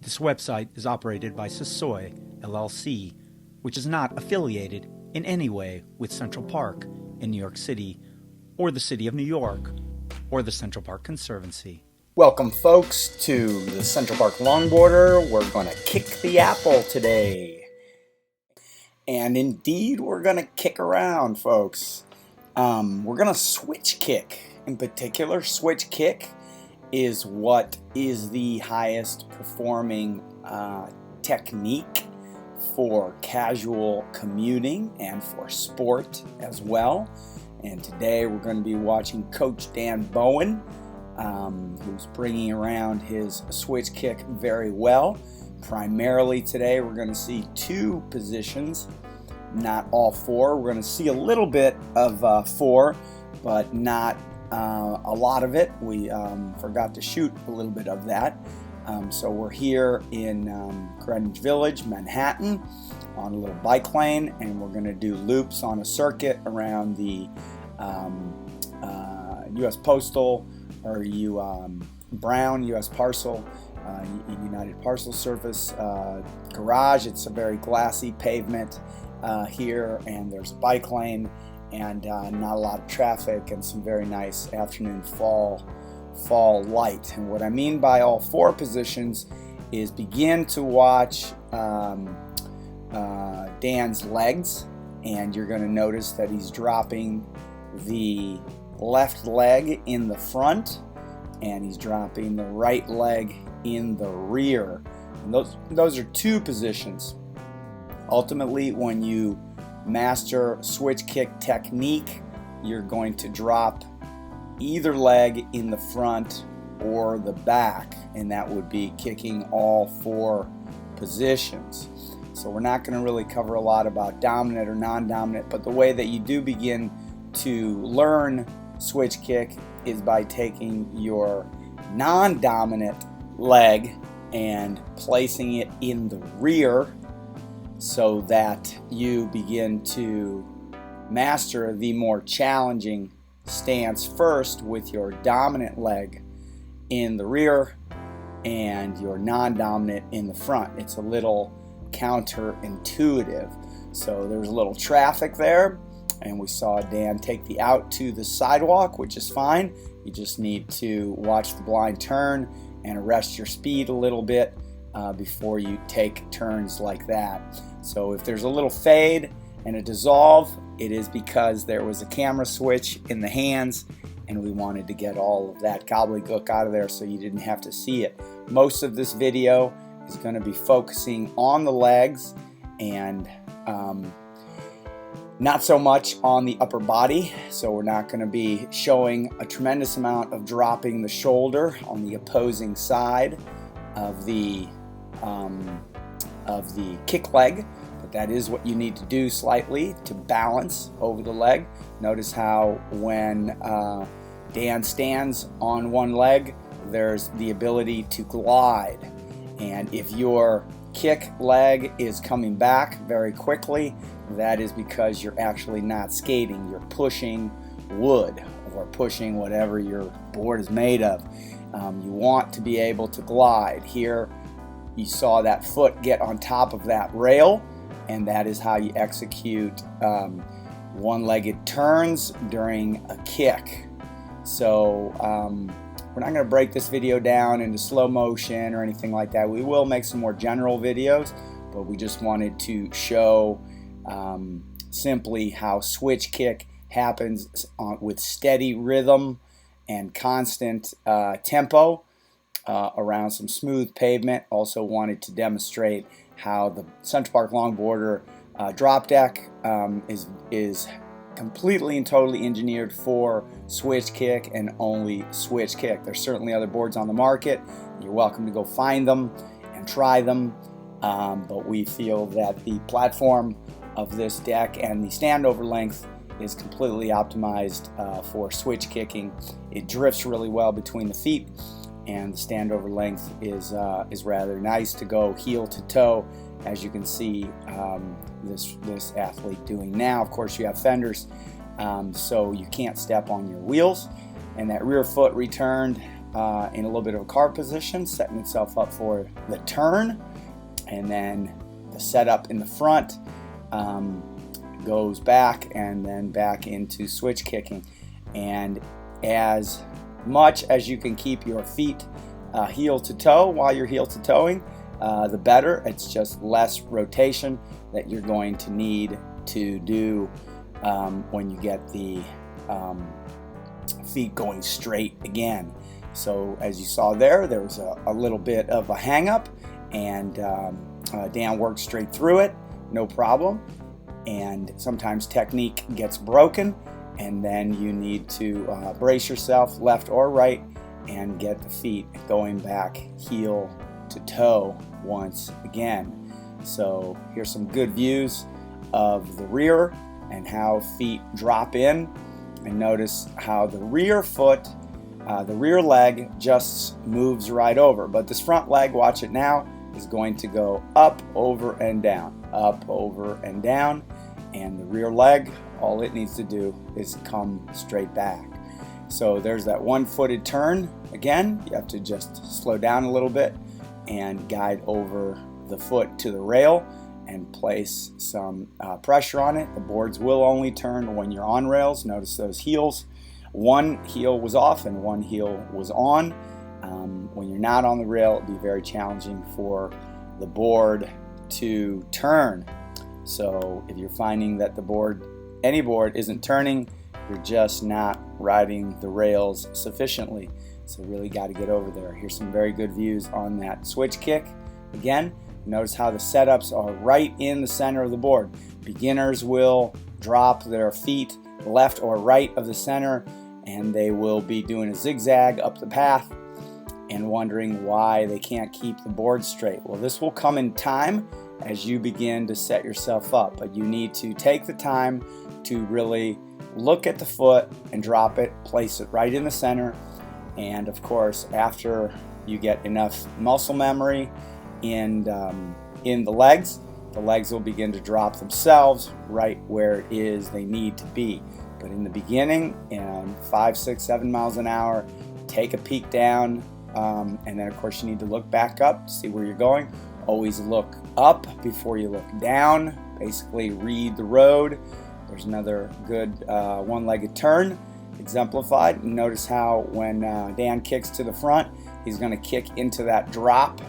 This website is operated by Sassoy, LLC, which is not affiliated in any way with Central Park in New York City, or the City of New York, or the Central Park Conservancy. Welcome, folks, to the Central Park LongBoarder. We're going to kick the apple today. And indeed, we're going to kick around, folks. We're going to switch kick. In particular, switch kick is what is the highest performing technique for casual commuting and for sport as well. And today we're going to be watching Coach Dan Bowen, who's bringing around his switch kick very well. Primarily today we're going to see two positions, not all four. We're going to see a little bit of four, but not a lot of it. We forgot to shoot a little bit of that. So we're here in Greenwich Village, Manhattan, on a little bike lane, and we're going to do loops on a circuit around the U.S. Postal or Brown U.S. Parcel, United Parcel Service garage. It's a very glassy pavement here, and there's a bike lane and not a lot of traffic and some very nice afternoon fall light. And what I mean by all four positions is begin to watch Dan's legs, and you're going to notice that he's dropping the left leg in the front and he's dropping the right leg in the rear. And those are two positions. Ultimately, when you master switch kick technique, you're going to drop either leg in the front or the back, and that would be kicking all four positions. So we're not going to really cover a lot about dominant or non-dominant, but the way that you do begin to learn switch kick is by taking your non-dominant leg and placing it in the rear, so that you begin to master the more challenging stance first with your dominant leg in the rear and your non-dominant in the front. It's a little counterintuitive. So there's a little traffic there, and we saw Dan take the out to the sidewalk, which is fine. You just need to watch the blind turn and arrest your speed a little bit before you take turns like that. So if there's a little fade and a dissolve, it is because there was a camera switch in the hands, and we wanted to get all of that gobbledygook out of there so you didn't have to see it. Most of this video is going to be focusing on the legs and not so much on the upper body. So we're not going to be showing a tremendous amount of dropping the shoulder on the opposing side of the kick leg, but that is what you need to do slightly to balance over the leg. Notice how when Dan stands on one leg, there's the ability to glide, and if your kick leg is coming back very quickly, that is because you're actually not skating. You're pushing wood or pushing whatever your board is made of. You want to be able to glide. Here you saw that foot get on top of that rail, and that is how you execute one-legged turns during a kick. So we're not going to break this video down into slow motion or anything like that. We will make some more general videos, but we just wanted to show simply how switch kick happens with steady rhythm and constant tempo around some smooth pavement. Also wanted to demonstrate how the Central Park LongBoarder drop deck is completely and totally engineered for switch kick and only switch kick. There's certainly other boards on the market. You're welcome to go find them and try them, but we feel that the platform of this deck and the standover length is completely optimized for switch kicking. It drifts really well between the feet, and the standover length is rather nice to go heel to toe, as you can see this athlete doing now. Of course, you have fenders, so you can't step on your wheels, and that rear foot returned in a little bit of a carve position, setting itself up for the turn, and then the setup in the front goes back and then back into switch kicking. And as much as you can keep your feet heel to toe while you're heel to toeing, the better. It's just less rotation that you're going to need to do when you get the feet going straight again. So as you saw there was a little bit of a hang up, and Dan worked straight through it, no problem. And sometimes technique gets broken, and then you need to brace yourself left or right and get the feet going back heel to toe once again. So here's some good views of the rear and how feet drop in, and notice how the rear foot, the rear leg just moves right over, but this front leg, watch it now, is going to go up, over, and down, up, over, and down, and the rear leg, all it needs to do is come straight back. So there's that one-footed turn. Again, you have to just slow down a little bit and guide over the foot to the rail and place some pressure on it. The boards will only turn when you're on rails. Notice those heels. One heel was off and one heel was on. When you're not on the rail, it'll be very challenging for the board to turn. So if you're finding that the board, any board, isn't turning, you're just not riding the rails sufficiently. So really got to get over there. Here's some very good views on that switch kick. Again, notice how the setups are right in the center of the board. Beginners will drop their feet left or right of the center, and they will be doing a zigzag up the path and wondering why they can't keep the board straight. Well, this will come in time as you begin to set yourself up, but you need to take the time to really look at the foot and drop it, place it right in the center, and of course, after you get enough muscle memory in the legs will begin to drop themselves right where it is they need to be. But in the beginning, 5, 6, 7 miles an hour, take a peek down, and then of course you need to look back up to see where you're going. Always look up before you look down. Basically read the road. There's another good one-legged turn exemplified. Notice how when Dan kicks to the front, he's going to kick into that drop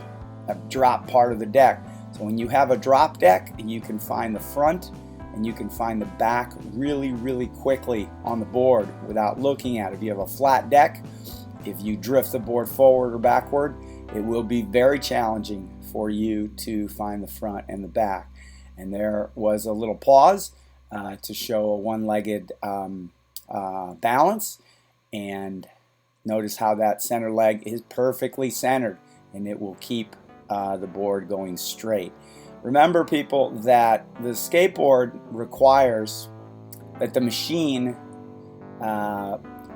part of the deck. So when you have a drop deck, you can find the front and you can find the back really, really quickly on the board without looking at it. If you have a flat deck, if you drift the board forward or backward, it will be very challenging for you to find the front and the back. And there was a little pause to show a one-legged balance, and notice how that center leg is perfectly centered, and it will keep the board going straight. Remember, people, that the skateboard requires that the machine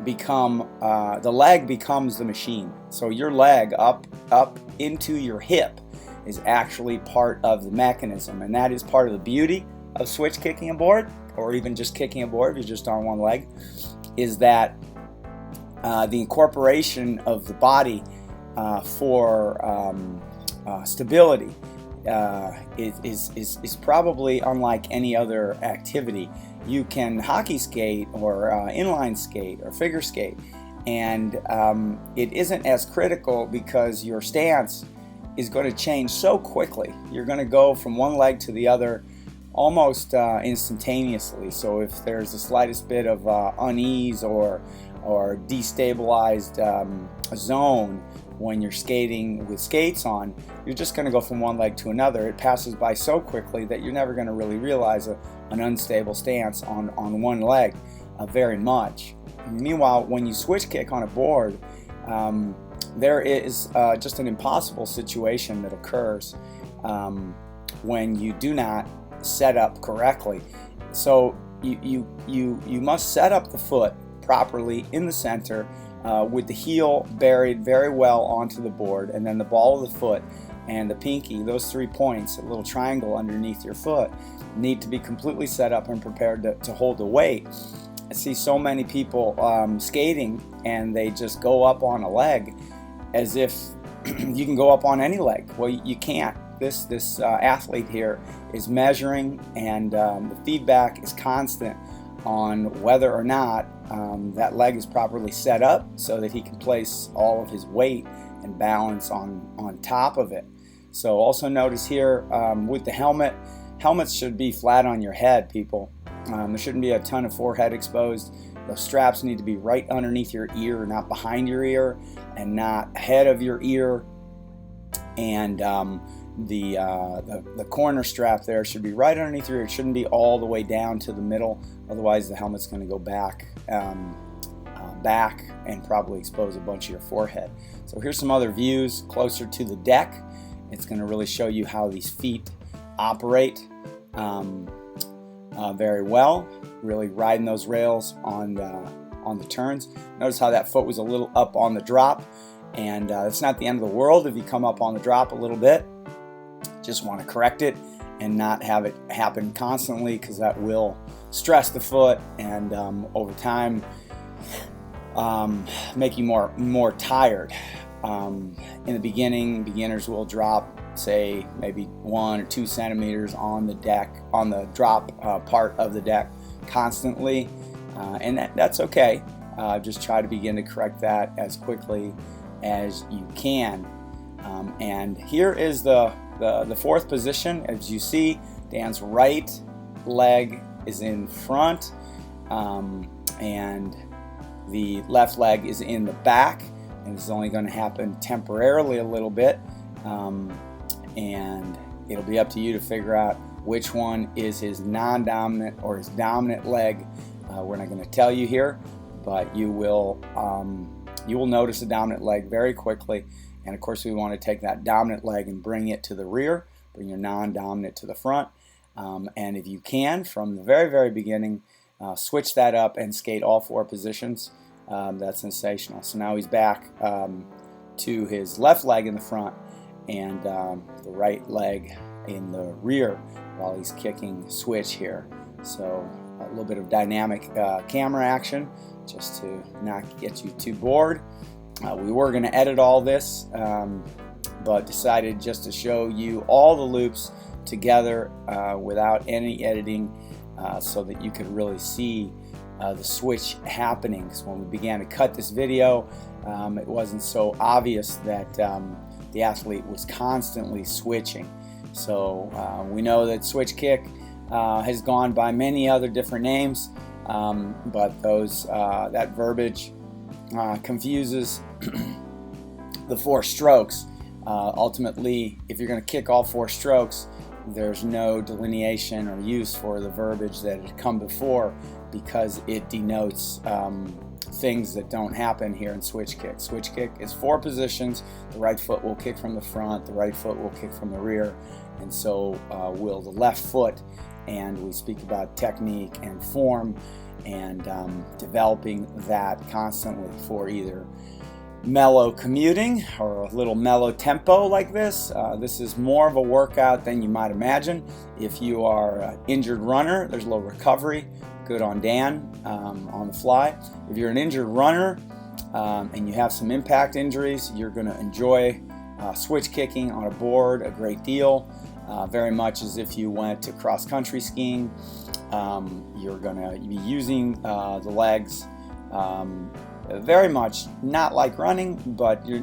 the leg becomes the machine. So your leg up into your hip is actually part of the mechanism, and that is part of the beauty of switch kicking a board, or even just kicking a board if you're just on one leg, is that the incorporation of the body for stability is probably unlike any other activity. You can hockey skate or inline skate or figure skate, and it isn't as critical because your stance is going to change so quickly. You're going to go from one leg to the other almost instantaneously. So if there's the slightest bit of unease or destabilized zone when you're skating with skates on, you're just going to go from one leg to another. It passes by so quickly that you're never going to really realize an unstable stance on one leg very much. Meanwhile, when you switch kick on a board, there is just an impossible situation that occurs when you do not set up correctly. So you must set up the foot properly in the center with the heel buried very well onto the board, and then the ball of the foot and the pinky, those 3 points, a little triangle underneath your foot, need to be completely set up and prepared to hold the weight. I see so many people skating, and they just go up on a leg as if you can go up on any leg. Well, you can't. This athlete here is measuring, and the feedback is constant on whether or not that leg is properly set up so that he can place all of his weight and balance on top of it. So also notice here with the helmets should be flat on your head, people. There shouldn't be a ton of forehead exposed. Those straps need to be right underneath your ear, not behind your ear, and not ahead of your ear. And the corner strap there should be right underneath your ear. It shouldn't be all the way down to the middle. Otherwise, the helmet's going to go back and probably expose a bunch of your forehead. So here's some other views closer to the deck. It's going to really show you how these feet operate very well. Really riding those rails on the turns. Notice how that foot was a little up on the drop, and it's not the end of the world if you come up on the drop a little bit. Just want to correct it and not have it happen constantly, because that will stress the foot and over time make you more tired. In the beginning, beginners will drop, say, maybe 1 or 2 centimeters on the deck, on the drop part of the deck constantly, and that's okay. Just try to begin to correct that as quickly as you can. And here is the fourth position. As you see, Dan's right leg is in front, and the left leg is in the back, and this is only going to happen temporarily a little bit, and it'll be up to you to figure out which one is his non-dominant or his dominant leg. We're not going to tell you here, but you will notice the dominant leg very quickly. And of course, we want to take that dominant leg and bring it to the rear, bring your non-dominant to the front. And if you can, from the very, very beginning, switch that up and skate all 4 positions. That's sensational. So now he's back to his left leg in the front and the right leg in the rear while he's kicking switch here. So a little bit of dynamic camera action just to not get you too bored. We were going to edit all this, but decided just to show you all the loops together without any editing, so that you could really see the switch happening. So when we began to cut this video, it wasn't so obvious that the athlete was constantly switching. So we know that switch kick has gone by many other different names, but that verbiage confuses the 4 strokes. Ultimately, if you're going to kick all 4 strokes, there's no delineation or use for the verbiage that had come before, because it denotes things that don't happen here in switch kick. Switch kick is 4 positions. The right foot will kick from the front, the right foot will kick from the rear, and so will the left foot. And we speak about technique and form, and developing that constantly for either mellow commuting or a little mellow tempo like this. This is more of a workout than you might imagine. If you are an injured runner, there's a little recovery. Good on Dan on the fly. If you're an injured runner and you have some impact injuries, you're going to enjoy switch kicking on a board a great deal. Very much as if you went to cross-country skiing. You're going to be using the legs very much not like running, but you're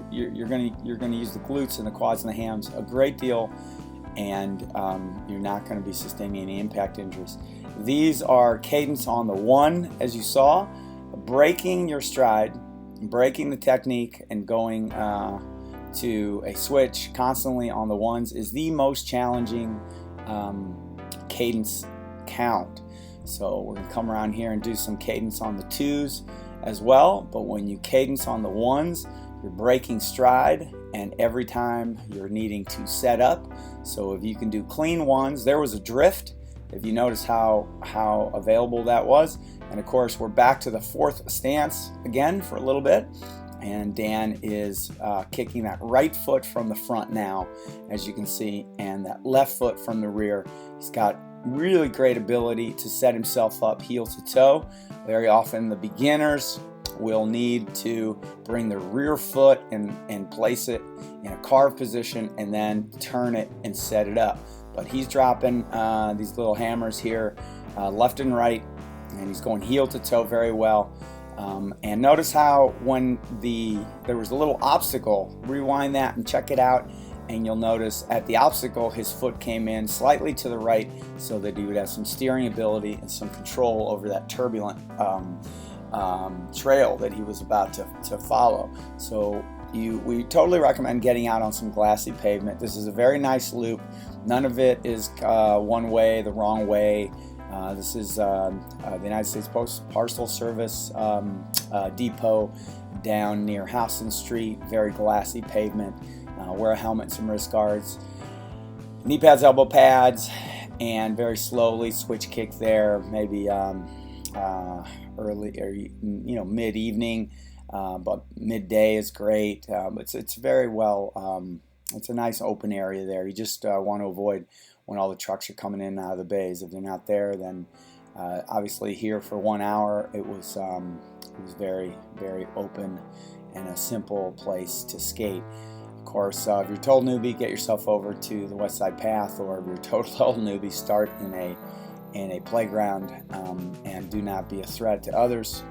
going to use the glutes and the quads and the hams a great deal, and you're not going to be sustaining any impact injuries. These are cadence on the 1, as you saw. Breaking your stride, breaking the technique, and going to a switch constantly on the 1s is the most challenging cadence count. So we're going to come around here and do some cadence on the 2s as well. But when you cadence on the 1s, you're breaking stride, and every time you're needing to set up. So if you can do clean 1s, there was a drift. If you notice how available that was. And of course, we're back to the 4th stance again for a little bit. And Dan is kicking that right foot from the front now, as you can see, and that left foot from the rear. He's got really great ability to set himself up heel to toe. Very often the beginners will need to bring their rear foot and place it in a carved position and then turn it and set it up. But he's dropping these little hammers here left and right, and he's going heel to toe very well. And notice how when there was a little obstacle, rewind that and check it out, and you'll notice at the obstacle his foot came in slightly to the right so that he would have some steering ability and some control over that turbulent trail that he was about to follow. So we totally recommend getting out on some glassy pavement. This is a very nice loop. None of it is one way, the wrong way. This is the United States Postal Service depot down near Houston Street. Very glassy pavement. Wear a helmet, some wrist guards, knee pads, elbow pads, and very slowly switch kick there. Maybe early or mid-evening, but midday is great. It's very well. It's a nice open area there. You just want to avoid when all the trucks are coming in and out of the bays. If they're not there, then obviously here for 1 hour it was very, very open and a simple place to skate. Of course, if you're a total newbie, get yourself over to the West Side Path, or if you're a total newbie, start in a playground, and do not be a threat to others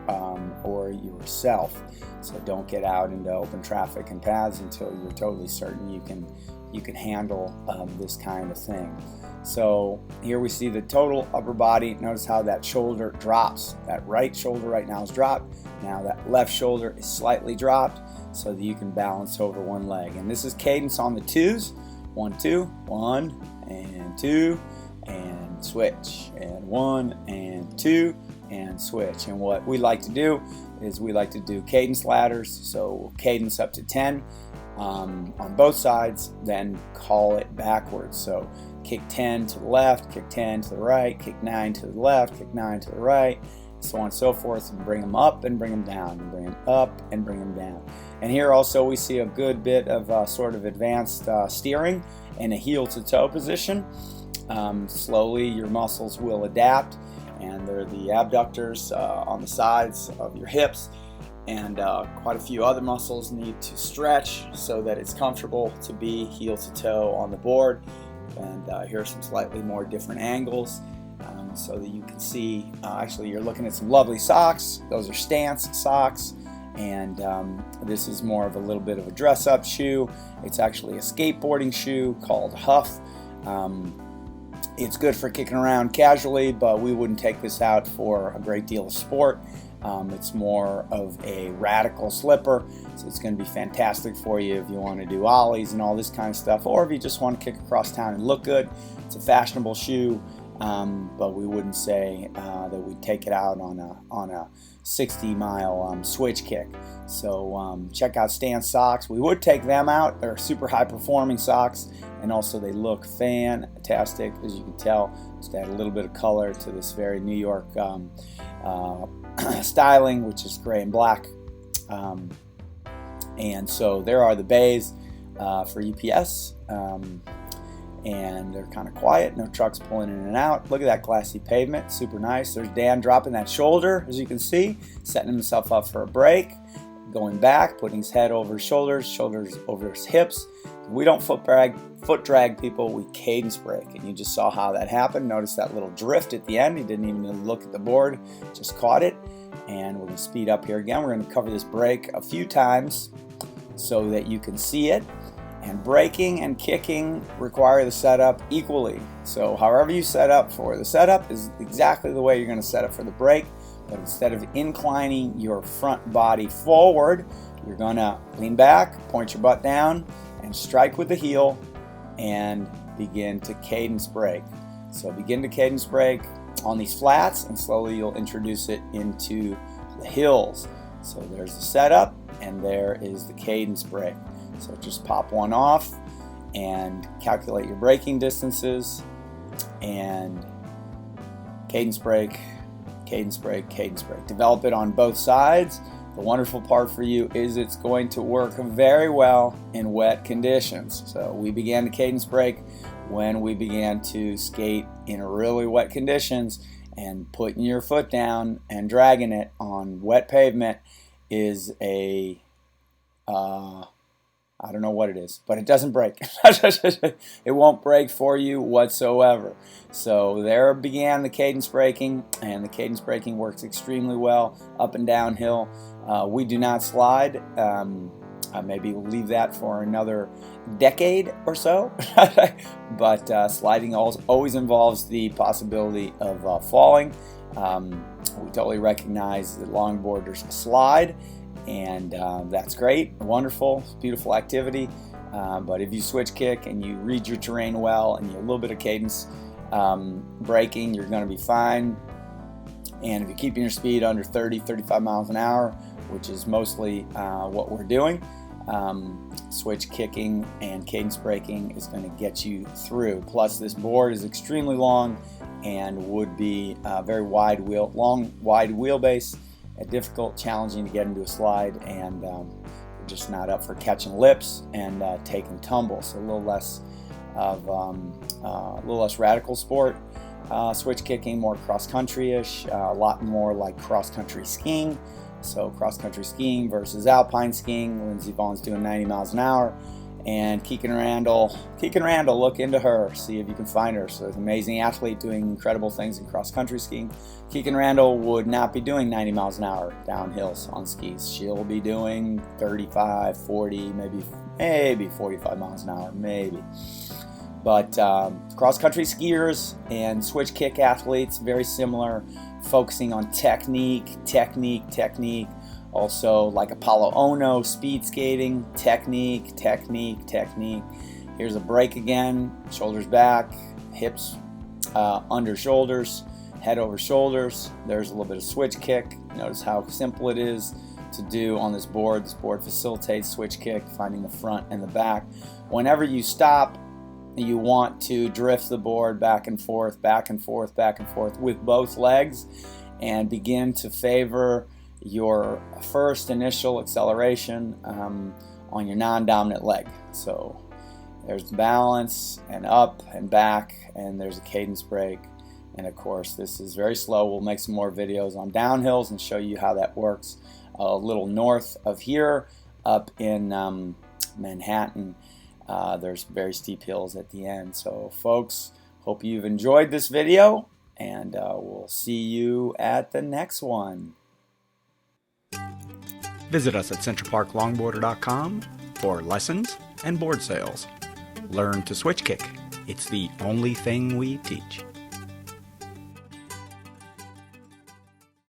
or yourself. So don't get out into open traffic and paths until you're totally certain you can handle this kind of thing. So here we see the total upper body. Notice how that shoulder drops. That right shoulder right now is dropped. Now that left shoulder is slightly dropped so that you can balance over one leg. And this is cadence on the twos. 1, 2, 1, and 2, and switch. And 1, and 2, and switch. And what we like to do is we like to do cadence ladders. So we'll cadence up to 10 on both sides, then call it backwards. So kick 10 to the left, kick 10 to the right, kick 9 to the left, kick 9 to the right, so on and so forth, and bring them up and bring them down, and bring them up and bring them down. And here also we see a good bit of sort of advanced steering in a heel to toe position. Slowly your muscles will adapt, and they're the abductors on the sides of your hips, and quite a few other muscles need to stretch so that it's comfortable to be heel to toe on the board. And here are some slightly more different angles so that you can see, actually you're looking at some lovely socks. Those are stance socks, and this is more of a little bit of a dress-up shoe. It's actually a skateboarding shoe called Huff. It's good for kicking around casually, but we wouldn't take this out for a great deal of sport. It's more of a radical slipper, so it's going to be fantastic for you if you want to do ollies and all this kind of stuff, or if you just want to kick across town and look good. It's a fashionable shoe, but we wouldn't say that we take it out on a 60-mile switch kick. So check out Stance socks. We would take them out. They're super high-performing socks, and also they look fantastic, as you can tell. Just add a little bit of color to this very New York styling, which is gray and black. And so there are the bays for UPS, and they're kind of quiet, no trucks pulling in and out. Look at that glassy pavement, super nice. There's Dan dropping that shoulder, as you can see, setting himself up for a break, going back, putting his head over his shoulders, shoulders over his hips. We don't foot drag people, we cadence break, and you just saw how that happened. Notice that little drift at the end. He didn't even look at the board, just caught it. And we're going to speed up here again. We're going to cover this break a few times so that you can see it. And braking and kicking require the setup equally. So however you set up for the setup is exactly the way you're going to set up for the brake. But instead of inclining your front body forward, you're going to lean back, point your butt down, and strike with the heel and begin to cadence brake. So begin to cadence brake on these flats, and slowly you'll introduce it into the hills. So there's the setup, and there is the cadence brake. So just pop one off and calculate your braking distances, and cadence brake, cadence brake, cadence brake. Develop it on both sides The wonderful part for you is it's going to work very well in wet conditions. So we began the cadence brake when we began to skate in really wet conditions, and putting your foot down and dragging it on wet pavement is a I don't know what it is, but it doesn't break. It won't break for you whatsoever. So there began the cadence braking, and the cadence braking works extremely well up and downhill. We do not slide. Maybe we'll leave that for another decade or so. But sliding always involves the possibility of falling. We totally recognize that longboarders slide, and that's great, wonderful, beautiful activity. But if you switch kick and you read your terrain well and you have a little bit of cadence braking, you're going to be fine. And if you're keeping your speed under 30-35 miles an hour, which is mostly what we're doing, switch kicking and cadence braking is going to get you through. Plus, this board is extremely long and would be very wide wheelbase, difficult, challenging to get into a slide, and you're just not up for catching lips and taking tumbles. So a little less radical sport. Switch kicking, more cross-country-ish, a lot more like cross-country skiing. So cross-country skiing versus alpine skiing. Lindsey Vaughn's doing 90 miles an hour. And Keegan Randall, look into her, see if you can find her. So, an amazing athlete doing incredible things in cross-country skiing. Keegan Randall would not be doing 90 miles an hour downhill on skis. She'll be doing 35, 40, maybe 45 miles an hour, maybe. But cross-country skiers and switch kick athletes, very similar, focusing on technique. Also, like Apollo Ono, speed skating, technique. Here's a break again, shoulders back, hips under shoulders, head over shoulders. There's a little bit of switch kick. Notice how simple it is to do on this board. This board facilitates switch kick, finding the front and the back. Whenever you stop, you want to drift the board back and forth with both legs, and begin to favor your first initial acceleration on your non-dominant leg. So there's balance and up and back, and there's a cadence brake. And of course, this is very slow. We'll make some more videos on downhills and show you how that works. A little north of here, up in Manhattan, there's very steep hills at the end. So folks, hope you've enjoyed this video, and we'll see you at the next one. Visit us at centralparklongboarder.com for lessons and board sales. Learn to switch kick. It's the only thing we teach.